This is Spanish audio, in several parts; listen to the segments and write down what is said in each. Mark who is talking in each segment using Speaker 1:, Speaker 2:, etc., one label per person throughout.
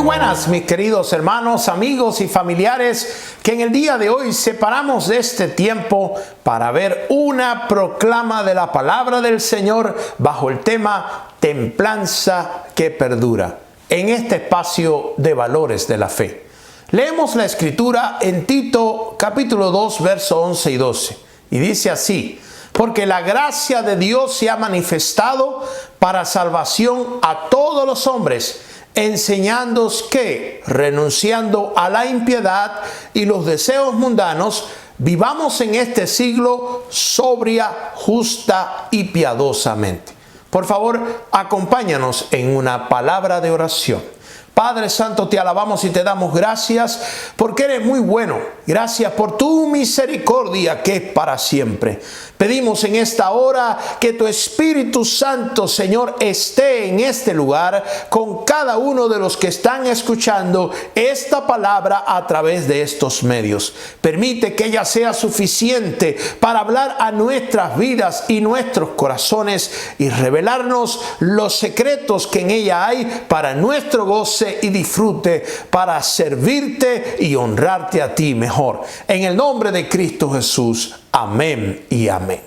Speaker 1: Muy buenas, mis queridos hermanos, amigos y familiares, que en el día de hoy separamos de este tiempo para ver una proclama de la palabra del Señor bajo el tema Templanza que perdura, en este espacio de valores de la fe. Leemos la escritura en Tito capítulo 2, versos 11 y 12, y dice así: porque la gracia de Dios se ha manifestado para salvación a todos los hombres, enseñándoos que, renunciando a la impiedad y los deseos mundanos, vivamos en este siglo sobria, justa y piadosamente. Por favor, acompáñanos en una palabra de oración. Padre Santo, te alabamos y te damos gracias porque eres muy bueno. Gracias por tu misericordia que es para siempre. Pedimos en esta hora que tu Espíritu Santo, Señor, esté en este lugar con cada uno de los que están escuchando esta palabra a través de estos medios. Permite que ella sea suficiente para hablar a nuestras vidas y nuestros corazones y revelarnos los secretos que en ella hay para nuestro goce y disfrute, para servirte y honrarte a ti mejor. En el nombre de Cristo Jesús. Amén y amén.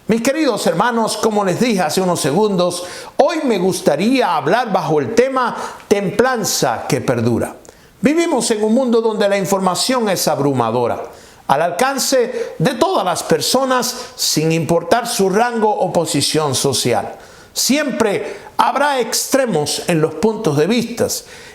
Speaker 1: Mis queridos hermanos, como les dije hace unos segundos, hoy me gustaría hablar bajo el tema Templanza que perdura. Vivimos en un mundo donde la información es abrumadora, al alcance de todas las personas sin importar su rango o posición social. Siempre habrá extremos en los puntos de vista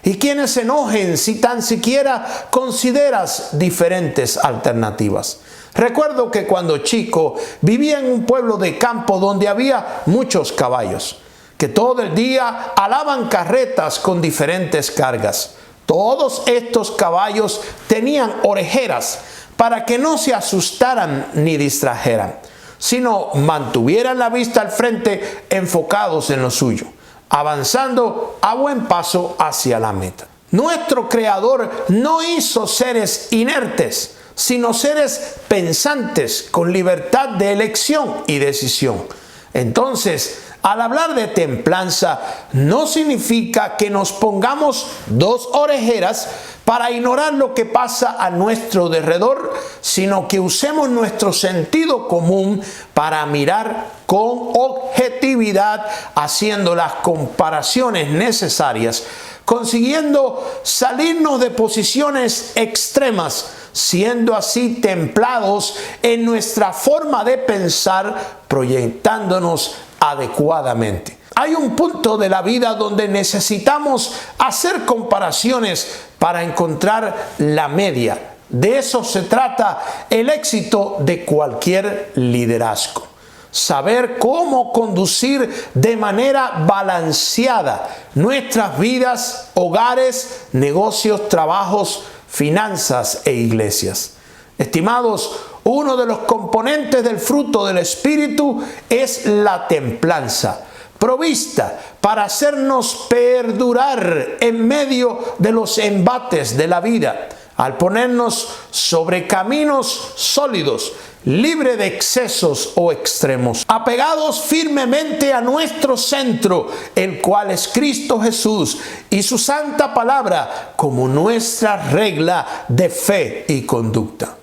Speaker 1: y quienes se enojen si tan siquiera consideras diferentes alternativas. Recuerdo que cuando chico vivía en un pueblo de campo donde había muchos caballos, que todo el día alaban carretas con diferentes cargas. Todos estos caballos tenían orejeras para que no se asustaran ni distrajeran, sino mantuvieran la vista al frente enfocados en lo suyo, avanzando a buen paso hacia la meta. Nuestro Creador no hizo seres inertes, sino seres pensantes con libertad de elección y decisión. Entonces, al hablar de templanza, no significa que nos pongamos dos orejeras para ignorar lo que pasa a nuestro derredor, sino que usemos nuestro sentido común para mirar con objetividad, haciendo las comparaciones necesarias, consiguiendo salirnos de posiciones extremas, siendo así templados en nuestra forma de pensar, proyectándonos adecuadamente. Hay un punto de la vida donde necesitamos hacer comparaciones para encontrar la media. De eso se trata el éxito de cualquier liderazgo. Saber cómo conducir de manera balanceada nuestras vidas, hogares, negocios, trabajos, finanzas e iglesias. Estimados, uno de los componentes del fruto del Espíritu es la templanza, provista para hacernos perdurar en medio de los embates de la vida, al ponernos sobre caminos sólidos, libre de excesos o extremos, apegados firmemente a nuestro centro, el cual es Cristo Jesús y su santa palabra como nuestra regla de fe y conducta.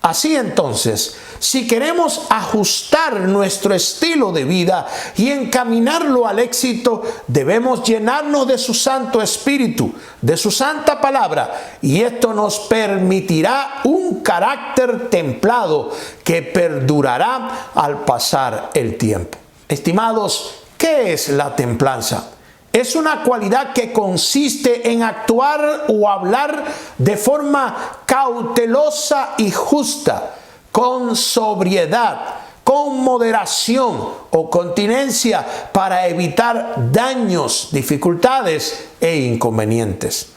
Speaker 1: Así entonces, si queremos ajustar nuestro estilo de vida y encaminarlo al éxito, debemos llenarnos de su Santo Espíritu, de su santa palabra, y esto nos permitirá un carácter templado que perdurará al pasar el tiempo. Estimados, ¿qué es la templanza? Es una cualidad que consiste en actuar o hablar de forma cautelosa y justa, con sobriedad, con moderación o continencia para evitar daños, dificultades e inconvenientes.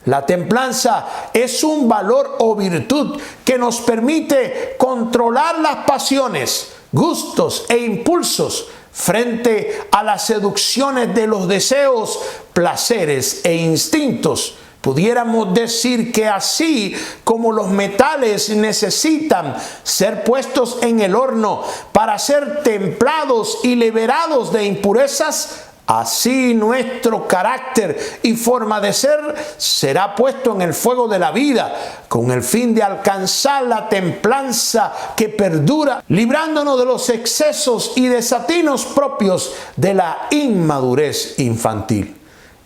Speaker 1: La templanza es un valor o virtud que nos permite controlar las pasiones, gustos e impulsos frente a las seducciones de los deseos, placeres e instintos. Pudiéramos decir que así como los metales necesitan ser puestos en el horno para ser templados y liberados de impurezas, Así nuestro carácter y forma de ser será puesto en el fuego de la vida, con el fin de alcanzar la templanza que perdura, librándonos de los excesos y desatinos propios de la inmadurez infantil.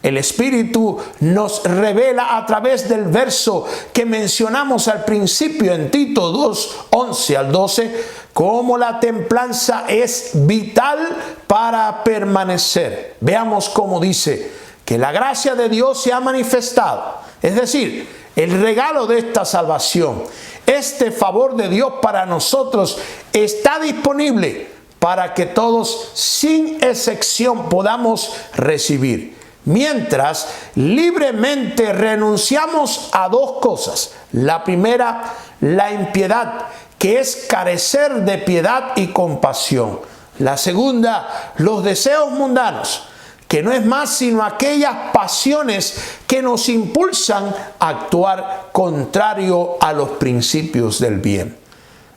Speaker 1: El Espíritu nos revela a través del verso que mencionamos al principio en Tito 2, 11 al 12, cómo la templanza es vital para permanecer. Veamos cómo dice que la gracia de Dios se ha manifestado, es decir, el regalo de esta salvación, este favor de Dios para nosotros está disponible para que todos sin excepción podamos recibir. Mientras libremente renunciamos a dos cosas. La primera, la impiedad, que es carecer de piedad y compasión. La segunda, los deseos mundanos, que no es más sino aquellas pasiones que nos impulsan a actuar contrario a los principios del bien.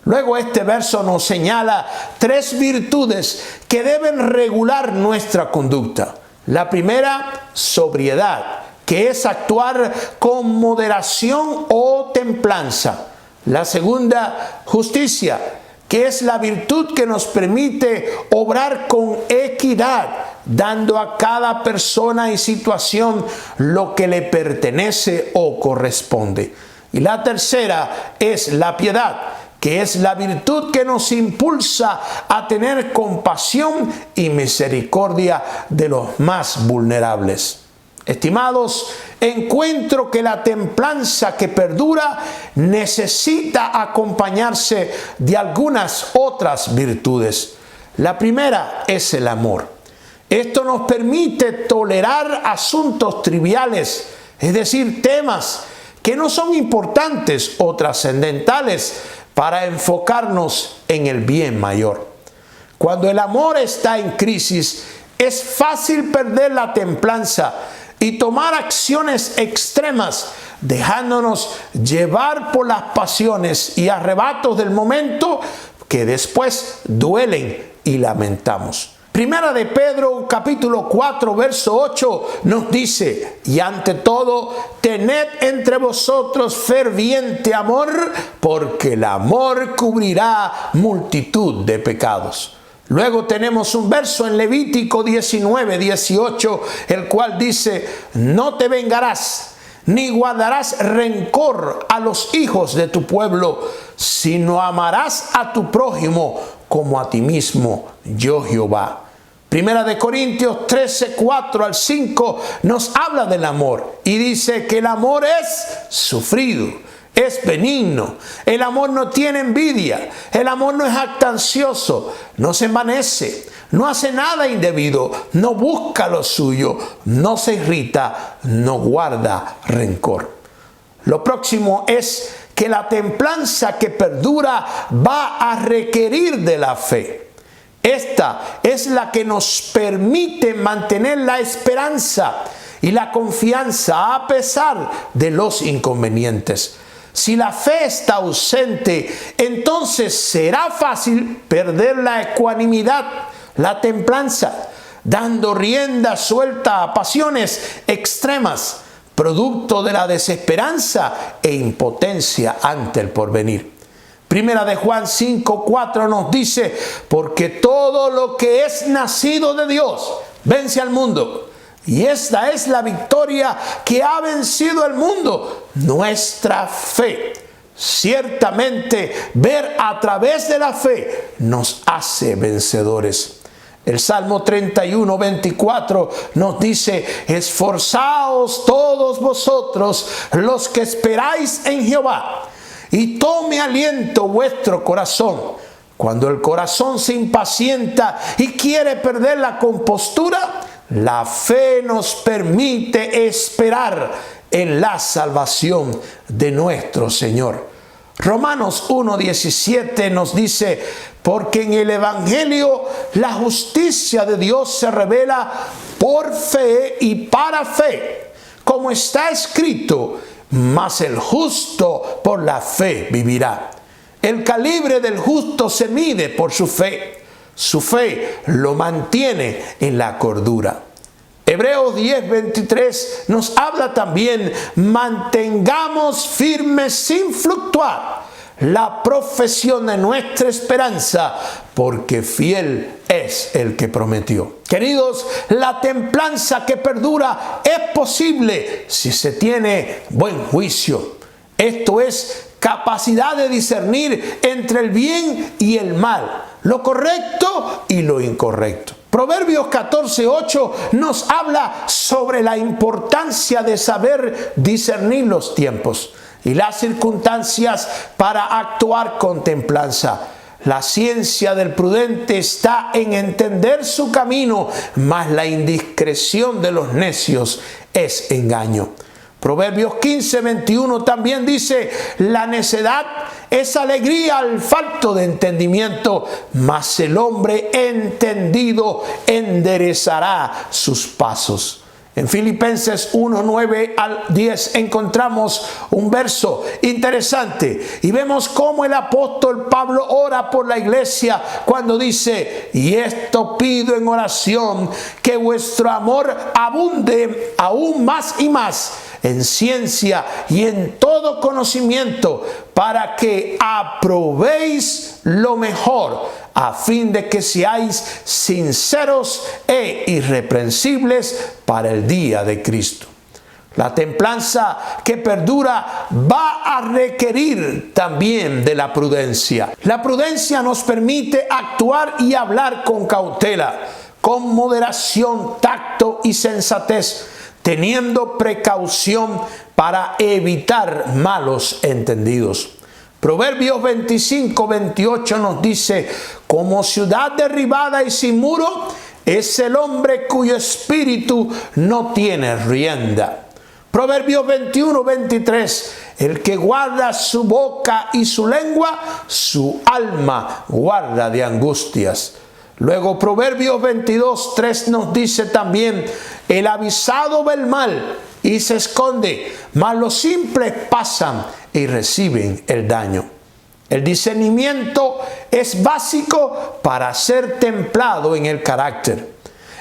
Speaker 1: Luego este verso nos señala tres virtudes que deben regular nuestra conducta. La primera, sobriedad, que es actuar con moderación o templanza. La segunda, justicia, que es la virtud que nos permite obrar con equidad, dando a cada persona y situación lo que le pertenece o corresponde. Y la tercera es la piedad, que es la virtud que nos impulsa a tener compasión y misericordia de los más vulnerables. Estimados, encuentro que la templanza que perdura necesita acompañarse de algunas otras virtudes. La primera es el amor. Esto nos permite tolerar asuntos triviales, es decir, temas que no son importantes o trascendentales, para enfocarnos en el bien mayor. Cuando el amor está en crisis, es fácil perder la templanza y tomar acciones extremas, dejándonos llevar por las pasiones y arrebatos del momento que después duelen y lamentamos. Primera de Pedro, capítulo 4, verso 8, nos dice: y ante todo, tened entre vosotros ferviente amor, porque el amor cubrirá multitud de pecados. Luego tenemos un verso en Levítico 19, 18, el cual dice: no te vengarás, ni guardarás rencor a los hijos de tu pueblo, sino amarás a tu prójimo como a ti mismo, yo Jehová. Primera de Corintios 13, 4 al 5 nos habla del amor y dice que el amor es sufrido, es benigno. El amor no tiene envidia, el amor no es jactancioso, no se envanece, no hace nada indebido, no busca lo suyo, no se irrita, no guarda rencor. Lo próximo es que la templanza que perdura va a requerir de la fe. Esta es la que nos permite mantener la esperanza y la confianza a pesar de los inconvenientes. Si la fe está ausente, entonces será fácil perder la ecuanimidad, la templanza, dando rienda suelta a pasiones extremas, producto de la desesperanza e impotencia ante el porvenir. Primera de Juan 5:4 nos dice: porque todo lo que es nacido de Dios vence al mundo. Y esta es la victoria que ha vencido al mundo, nuestra fe. Ciertamente, ver a través de la fe nos hace vencedores. El Salmo 31, 24 nos dice: esforzaos todos vosotros los que esperáis en Jehová, y tome aliento vuestro corazón. Cuando el corazón se impacienta y quiere perder la compostura, la fe nos permite esperar en la salvación de nuestro Señor. Romanos 1:17 nos dice: porque en el Evangelio la justicia de Dios se revela por fe y para fe, como está escrito: mas el justo por la fe vivirá. El calibre del justo se mide por su fe. Su fe lo mantiene en la cordura. Hebreos 10:23 nos habla también: mantengamos firmes sin fluctuar la profesión de nuestra esperanza, porque fiel es el que prometió. Queridos, la templanza que perdura es posible si se tiene buen juicio. Esto es capacidad de discernir entre el bien y el mal, lo correcto y lo incorrecto. Proverbios 14:8 nos habla sobre la importancia de saber discernir los tiempos y las circunstancias para actuar con templanza. La ciencia del prudente está en entender su camino, mas la indiscreción de los necios es engaño. Proverbios 15:21 también dice: la necedad es alegría al falto de entendimiento, mas el hombre entendido enderezará sus pasos. En Filipenses 1:9 al 10 encontramos un verso interesante y vemos cómo el apóstol Pablo ora por la iglesia cuando dice: y esto pido en oración, que vuestro amor abunde aún más y más en ciencia y en todo conocimiento, para que aprobéis lo mejor, a fin de que seáis sinceros e irreprensibles para el día de Cristo. La templanza que perdura va a requerir también de la prudencia. La prudencia nos permite actuar y hablar con cautela, con moderación, tacto y sensatez, teniendo precaución para evitar malos entendidos. Proverbios 25:28 nos dice: como ciudad derribada y sin muro es el hombre cuyo espíritu no tiene rienda. Proverbios 21:23: el que guarda su boca y su lengua, su alma guarda de angustias. Luego Proverbios 22:3 nos dice también: el avisado ve el mal y se esconde, mas los simples pasan y reciben el daño. El discernimiento es básico para ser templado en el carácter.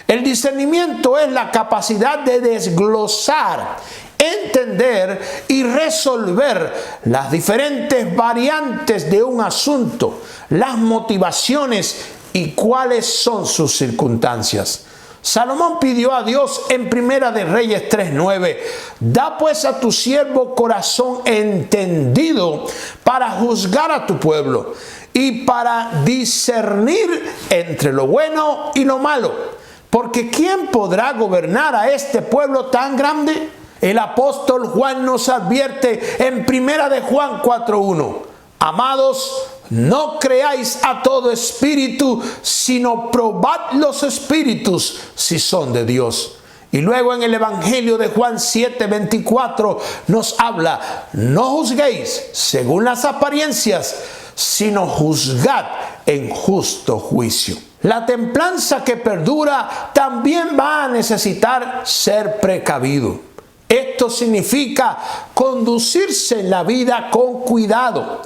Speaker 1: El discernimiento es la capacidad de desglosar, entender y resolver las diferentes variantes de un asunto, las motivaciones y cuáles son sus circunstancias. Salomón pidió a Dios en Primera de Reyes 3:9: da pues a tu siervo corazón entendido para juzgar a tu pueblo y para discernir entre lo bueno y lo malo, porque ¿quién podrá gobernar a este pueblo tan grande? El apóstol Juan nos advierte en Primera de Juan 4:1: amados, no creáis a todo espíritu, sino probad los espíritus si son de Dios. Y luego en el Evangelio de Juan 7:24 nos habla: no juzguéis según las apariencias, sino juzgad en justo juicio. La templanza que perdura también va a necesitar ser precavido. Esto significa conducirse en la vida con cuidado,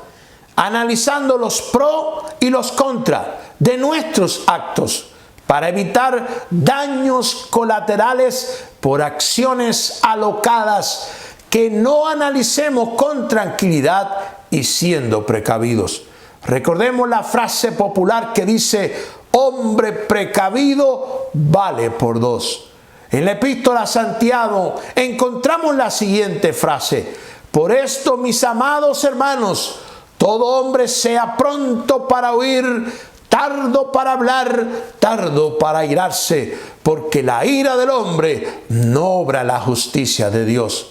Speaker 1: analizando los pros y los contras de nuestros actos para evitar daños colaterales por acciones alocadas que no analicemos con tranquilidad y siendo precavidos. Recordemos la frase popular que dice: hombre precavido vale por dos. En la epístola a Santiago encontramos la siguiente frase: por esto, mis amados hermanos, todo hombre sea pronto para oír, tardo para hablar, tardo para airarse, porque la ira del hombre no obra la justicia de Dios.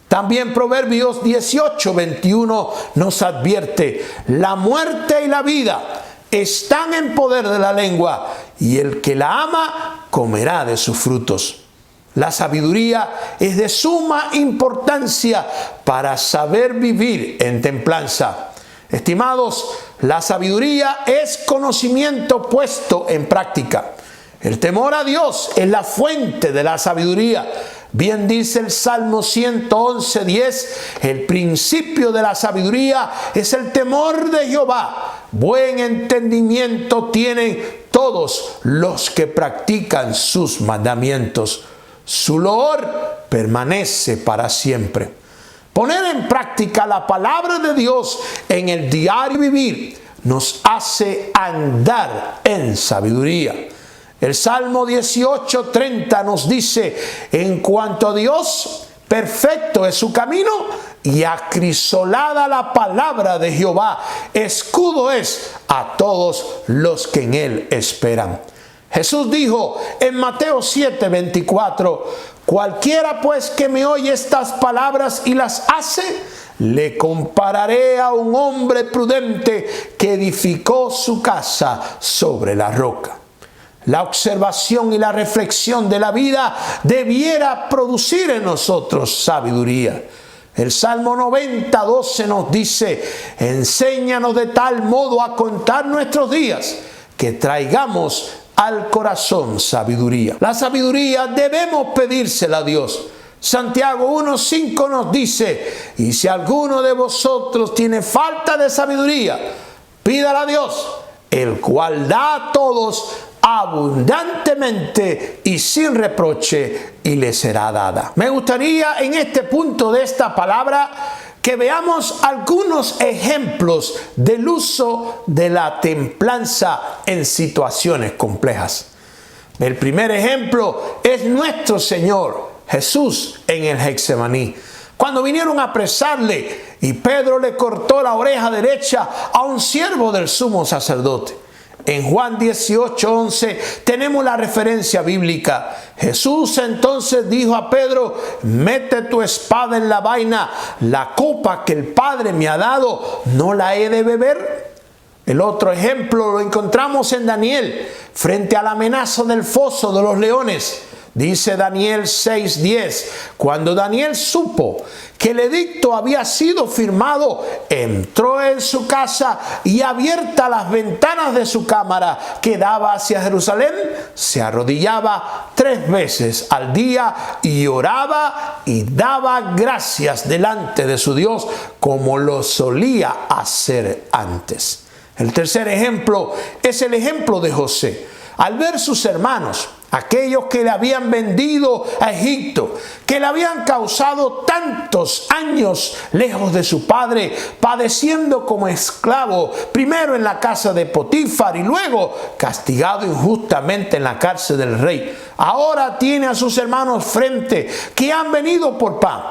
Speaker 1: También Proverbios 18:21 nos advierte: la muerte y la vida están en poder de la lengua, y el que la ama comerá de sus frutos. La sabiduría es de suma importancia para saber vivir en templanza. Estimados, la sabiduría es conocimiento puesto en práctica. El temor a Dios es la fuente de la sabiduría. Bien dice el Salmo 111:10: el principio de la sabiduría es el temor de Jehová. Buen entendimiento tienen todos los que practican sus mandamientos. Su loor permanece para siempre. Poner en práctica la palabra de Dios en el diario vivir nos hace andar en sabiduría. El Salmo 18:30 nos dice: en cuanto a Dios, perfecto es su camino y acrisolada la palabra de Jehová. Escudo es a todos los que en él esperan. Jesús dijo en Mateo 7:24: cualquiera pues que me oye estas palabras y las hace, le compararé a un hombre prudente que edificó su casa sobre la roca. La observación y la reflexión de la vida debiera producir en nosotros sabiduría. El Salmo 90:12 nos dice: enséñanos de tal modo a contar nuestros días que traigamos al corazón sabiduría. La sabiduría debemos pedírsela a Dios. Santiago 1:5 nos dice: y si alguno de vosotros tiene falta de sabiduría, pídala a Dios, el cual da a todos abundantemente y sin reproche, y le será dada. Me gustaría en este punto de esta palabra que veamos algunos ejemplos del uso de la templanza en situaciones complejas. El primer ejemplo es nuestro Señor Jesús en el Getsemaní, cuando vinieron a apresarle y Pedro le cortó la oreja derecha a un siervo del sumo sacerdote. En Juan 18:11 tenemos la referencia bíblica. Jesús entonces dijo a Pedro: mete tu espada en la vaina, la copa que el Padre me ha dado, ¿no la he de beber? El otro ejemplo lo encontramos en Daniel, frente a la amenaza del foso de los leones. Dice Daniel 6:10, cuando Daniel supo que el edicto había sido firmado, entró en su casa y, abiertas las ventanas de su cámara que daba hacia Jerusalén, se arrodillaba 3 veces al día y oraba y daba gracias delante de su Dios como lo solía hacer antes. El tercer ejemplo es el ejemplo de José. Al ver sus hermanos, aquellos que le habían vendido a Egipto, que le habían causado tantos años lejos de su padre, padeciendo como esclavo, primero en la casa de Potifar y luego castigado injustamente en la cárcel del rey. Ahora tiene a sus hermanos frente, que han venido por pan.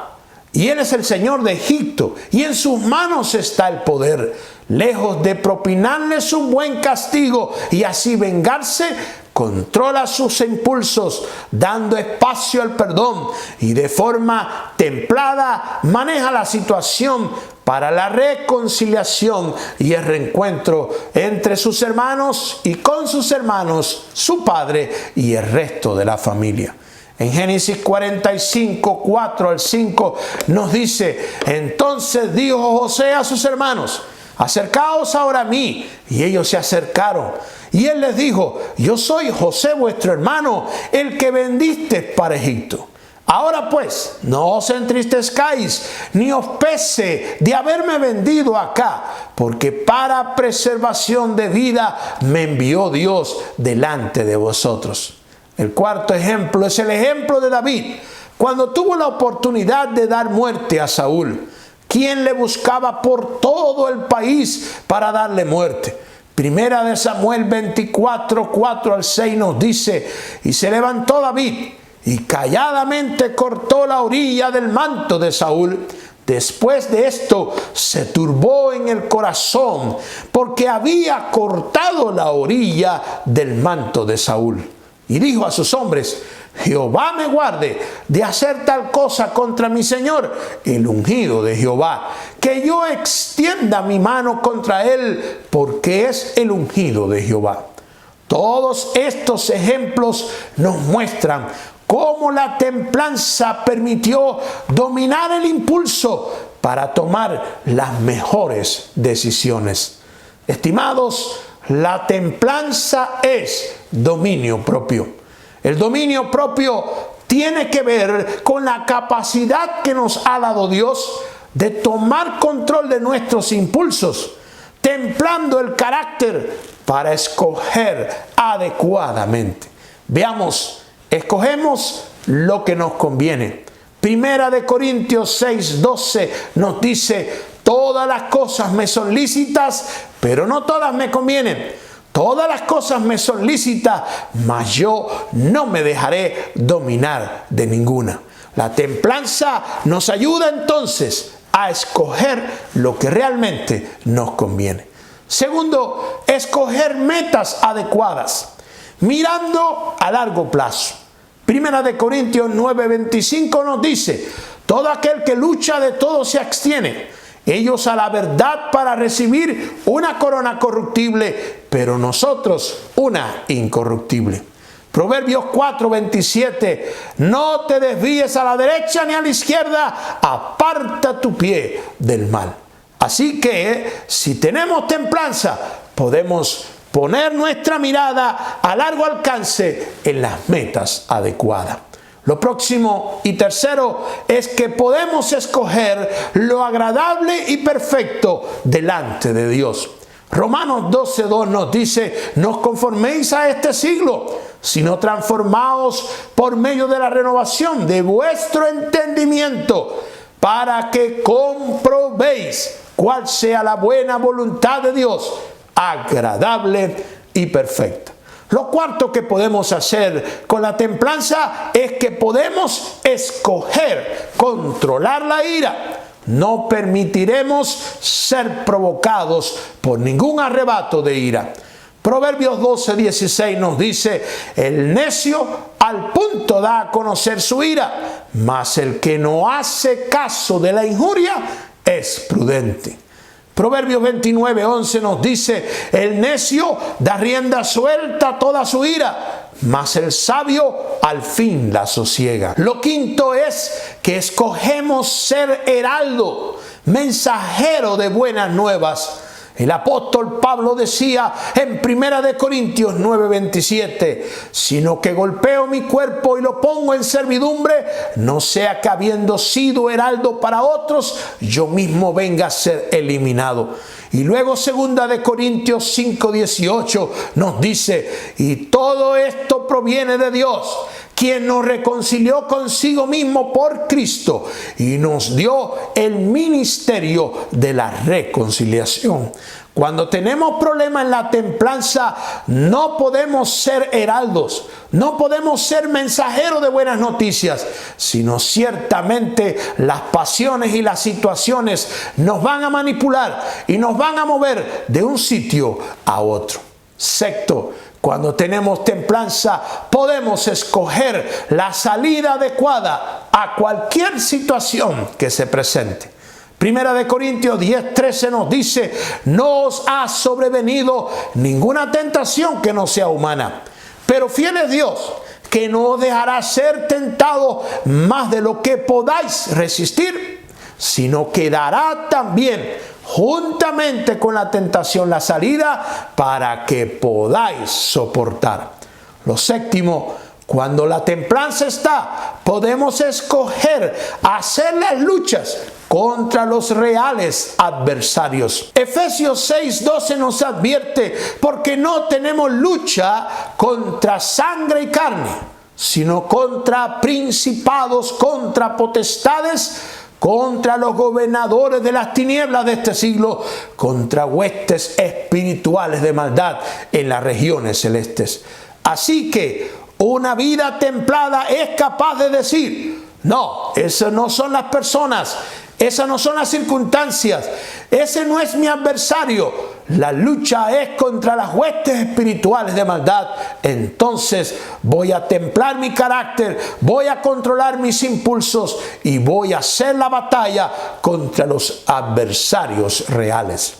Speaker 1: Y él es el Señor de Egipto, y en sus manos está el poder. Lejos de propinarles un buen castigo y así vengarse, controla sus impulsos, dando espacio al perdón, y de forma templada maneja la situación para la reconciliación y el reencuentro entre sus hermanos y con sus hermanos, su padre y el resto de la familia. En Génesis 45, 4 al 5 nos dice: entonces dijo José a sus hermanos: acercaos ahora a mí. Y ellos se acercaron. Y él les dijo: yo soy José vuestro hermano, el que vendiste para Egipto. Ahora pues, no os entristezcáis, ni os pese de haberme vendido acá, porque para preservación de vida me envió Dios delante de vosotros. El cuarto ejemplo es el ejemplo de David, cuando tuvo la oportunidad de dar muerte a Saúl, quien le buscaba por todo el país para darle muerte. Primera de Samuel 24, 4 al 6 nos dice: y se levantó David y calladamente cortó la orilla del manto de Saúl. Después de esto se turbó en el corazón, porque había cortado la orilla del manto de Saúl. Y dijo a sus hombres: Jehová me guarde de hacer tal cosa contra mi señor, el ungido de Jehová, que yo extienda mi mano contra él, porque es el ungido de Jehová. Todos estos ejemplos nos muestran cómo la templanza permitió dominar el impulso para tomar las mejores decisiones. Estimados, la templanza es dominio propio. El dominio propio tiene que ver con la capacidad que nos ha dado Dios de tomar control de nuestros impulsos, templando el carácter para escoger adecuadamente. Veamos, escogemos lo que nos conviene. Primera de Corintios 6:12 nos dice: todas las cosas me son lícitas, pero no todas me convienen. Todas las cosas me son lícitas, mas yo no me dejaré dominar de ninguna. La templanza nos ayuda entonces a escoger lo que realmente nos conviene. Segundo, escoger metas adecuadas, mirando a largo plazo. Primera de Corintios 9:25 nos dice: todo aquel que lucha de todo se abstiene. Ellos a la verdad para recibir una corona corruptible, pero nosotros una incorruptible. Proverbios 4:27, no te desvíes a la derecha ni a la izquierda, aparta tu pie del mal. Así que si tenemos templanza, podemos poner nuestra mirada a largo alcance en las metas adecuadas. Lo próximo y tercero es que podemos escoger lo agradable y perfecto delante de Dios. Romanos 12:2 nos dice: no os conforméis a este siglo, sino transformaos por medio de la renovación de vuestro entendimiento, para que comprobéis cuál sea la buena voluntad de Dios, agradable y perfecta. Lo cuarto que podemos hacer con la templanza es que podemos escoger controlar la ira. No permitiremos ser provocados por ningún arrebato de ira. Proverbios 12:16 nos dice: el necio al punto da a conocer su ira, mas el que no hace caso de la injuria es prudente. Proverbios 29:11 nos dice: el necio da rienda suelta a toda su ira, mas el sabio al fin la sosiega. Lo quinto es que escogemos ser heraldo, mensajero de buenas nuevas. El apóstol Pablo decía en Primera de Corintios 9:27: sino que golpeo mi cuerpo y lo pongo en servidumbre, no sea que habiendo sido heraldo para otros, yo mismo venga a ser eliminado. Y luego Segunda de Corintios 5:18 nos dice: y todo esto proviene de Dios, quien nos reconcilió consigo mismo por Cristo y nos dio el ministerio de la reconciliación. Cuando tenemos problemas en la templanza, no podemos ser heraldos, no podemos ser mensajeros de buenas noticias, sino ciertamente las pasiones y las situaciones nos van a manipular y nos van a mover de un sitio a otro. Sexto, cuando tenemos templanza, podemos escoger la salida adecuada a cualquier situación que se presente. Primera de Corintios 10:13 nos dice: no os ha sobrevenido ninguna tentación que no sea humana, pero fiel es Dios, que no os dejará ser tentado más de lo que podáis resistir, sino que dará también juntamente con la tentación la salida para que podáis soportar. Lo séptimo, cuando la templanza está, podemos escoger hacer las luchas contra los reales adversarios. Efesios 6:12 nos advierte: porque no tenemos lucha contra sangre y carne, sino contra principados, contra potestades, contra los gobernadores de las tinieblas de este siglo, contra huestes espirituales de maldad en las regiones celestes. Así que una vida templada es capaz de decir: no, esas no son las personas, esas no son las circunstancias, ese no es mi adversario. La lucha es contra las huestes espirituales de maldad. Entonces voy a templar mi carácter, voy a controlar mis impulsos y voy a hacer la batalla contra los adversarios reales.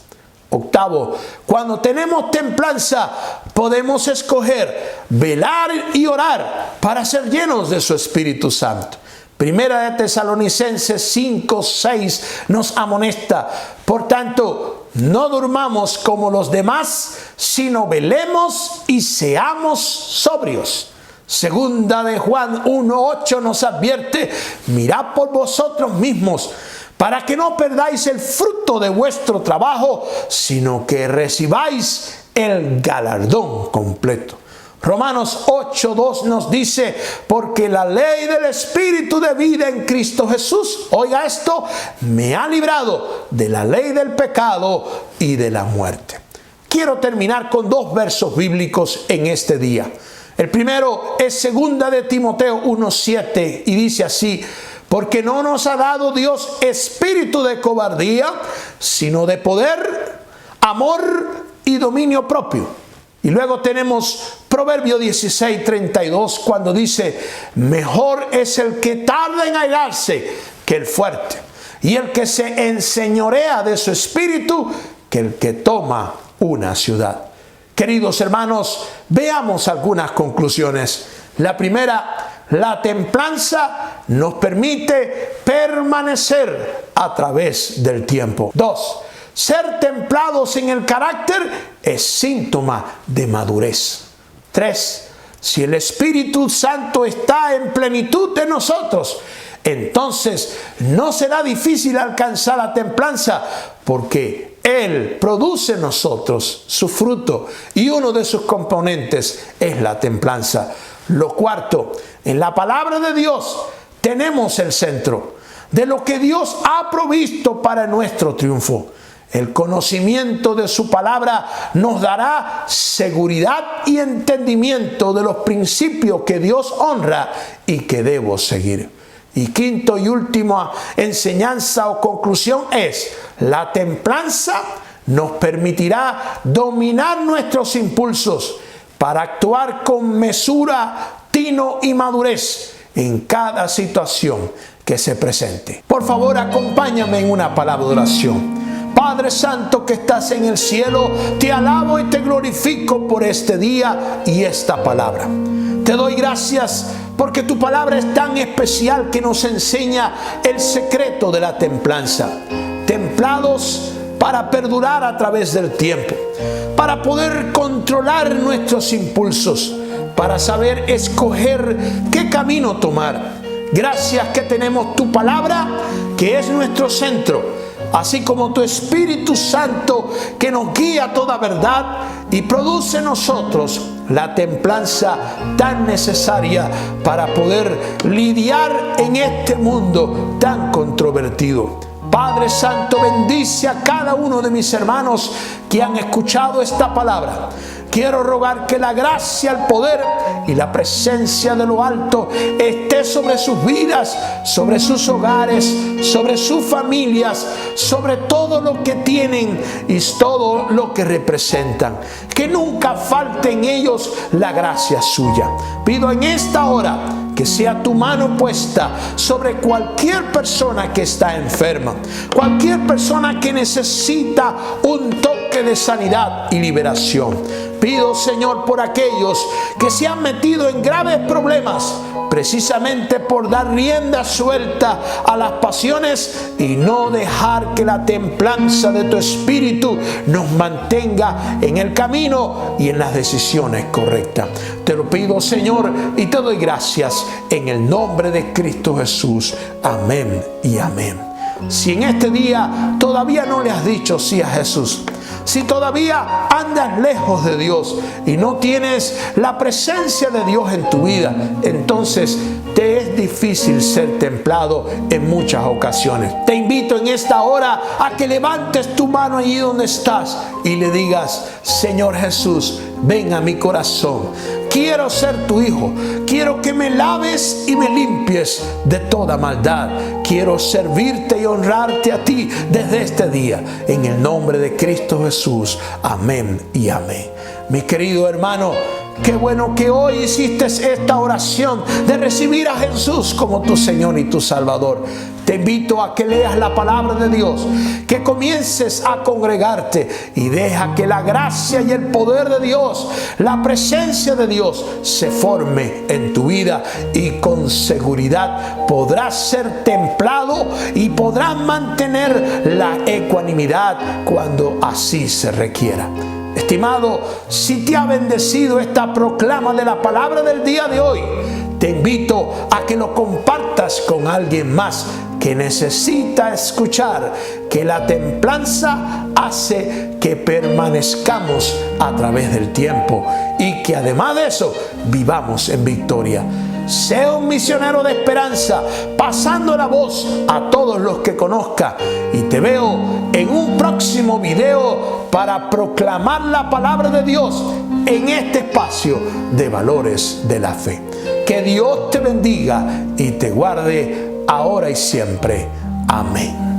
Speaker 1: Octavo, cuando tenemos templanza, podemos escoger velar y orar para ser llenos de su Espíritu Santo. Primera de Tesalonicenses 5:6 nos amonesta: por tanto, no durmamos como los demás, sino velemos y seamos sobrios. Segunda de Juan 1:8 nos advierte: mirad por vosotros mismos, para que no perdáis el fruto de vuestro trabajo, sino que recibáis el galardón completo. Romanos 8:2 nos dice, porque la ley del Espíritu de vida en Cristo Jesús, oiga esto, me ha librado de la ley del pecado y de la muerte. Quiero terminar con 2 versos bíblicos en este día. El primero es 2 de Timoteo 1:7 y dice así, porque no nos ha dado Dios espíritu de cobardía, sino de poder, amor y dominio propio. Y luego tenemos Proverbio 16:32 cuando dice, mejor es el que tarda en airarse que el fuerte, y el que se enseñorea de su espíritu que el que toma una ciudad. Queridos hermanos, veamos algunas conclusiones. La primera, la templanza nos permite permanecer a través del tiempo. 2, ser templados en el carácter es síntoma de madurez. 3, si el Espíritu Santo está en plenitud de nosotros, entonces no será difícil alcanzar la templanza, porque Él produce en nosotros su fruto y uno de sus componentes es la templanza. Lo cuarto, en la palabra de Dios tenemos el centro de lo que Dios ha provisto para nuestro triunfo. El conocimiento de su palabra nos dará seguridad y entendimiento de los principios que Dios honra y que debo seguir. Y quinto y última enseñanza o conclusión es, la templanza nos permitirá dominar nuestros impulsos para actuar con mesura, tino y madurez en cada situación que se presente. Por favor, acompáñame en una palabra de oración. Padre Santo que estás en el cielo, te alabo y te glorifico por este día y esta palabra. Te doy gracias porque tu palabra es tan especial que nos enseña el secreto de la templanza. Templados para perdurar a través del tiempo, para poder controlar nuestros impulsos, para saber escoger qué camino tomar. Gracias que tenemos tu palabra, que es nuestro centro, así como tu Espíritu Santo que nos guía a toda verdad y produce en nosotros la templanza tan necesaria para poder lidiar en este mundo tan controvertido. Padre Santo, bendice a cada uno de mis hermanos que han escuchado esta palabra. Quiero rogar que la gracia, el poder y la presencia de lo alto esté sobre sus vidas, sobre sus hogares, sobre sus familias, sobre todo lo que tienen y todo lo que representan. Que nunca falte en ellos la gracia suya. Pido en esta hora que sea tu mano puesta sobre cualquier persona que está enferma, cualquier persona que necesita un toque de sanidad y liberación. Pido, Señor, por aquellos que se han metido en graves problemas, precisamente por dar rienda suelta a las pasiones y no dejar que la templanza de tu Espíritu nos mantenga en el camino y en las decisiones correctas. Te lo pido, Señor, y te doy gracias en el nombre de Cristo Jesús. Amén y amén. Si en este día todavía no le has dicho sí a Jesús, si todavía andas lejos de Dios y no tienes la presencia de Dios en tu vida, entonces te es difícil ser templado en muchas ocasiones. Te invito en esta hora a que levantes tu mano allí donde estás y le digas: Señor Jesús, ven a mi corazón. Quiero ser tu hijo. Quiero que me laves y me limpies de toda maldad. Quiero servirte y honrarte a ti desde este día. En el nombre de Cristo Jesús. Amén y amén. Mi querido hermano, qué bueno que hoy hiciste esta oración de recibir a Jesús como tu Señor y tu Salvador. Te invito a que leas la palabra de Dios, que comiences a congregarte y deja que la gracia y el poder de Dios, la presencia de Dios se forme en tu vida, y con seguridad podrás ser templado y podrás mantener la ecuanimidad cuando así se requiera. Estimado, si te ha bendecido esta proclama de la palabra del día de hoy, te te invito a que lo compartas con alguien más que necesita escuchar que la templanza hace que permanezcamos a través del tiempo y que además de eso vivamos en victoria. Sea un misionero de esperanza, pasando la voz a todos los que conozca, y te veo en un próximo video para proclamar la palabra de Dios en este espacio de valores de la fe. Que Dios te bendiga y te guarde ahora y siempre. Amén.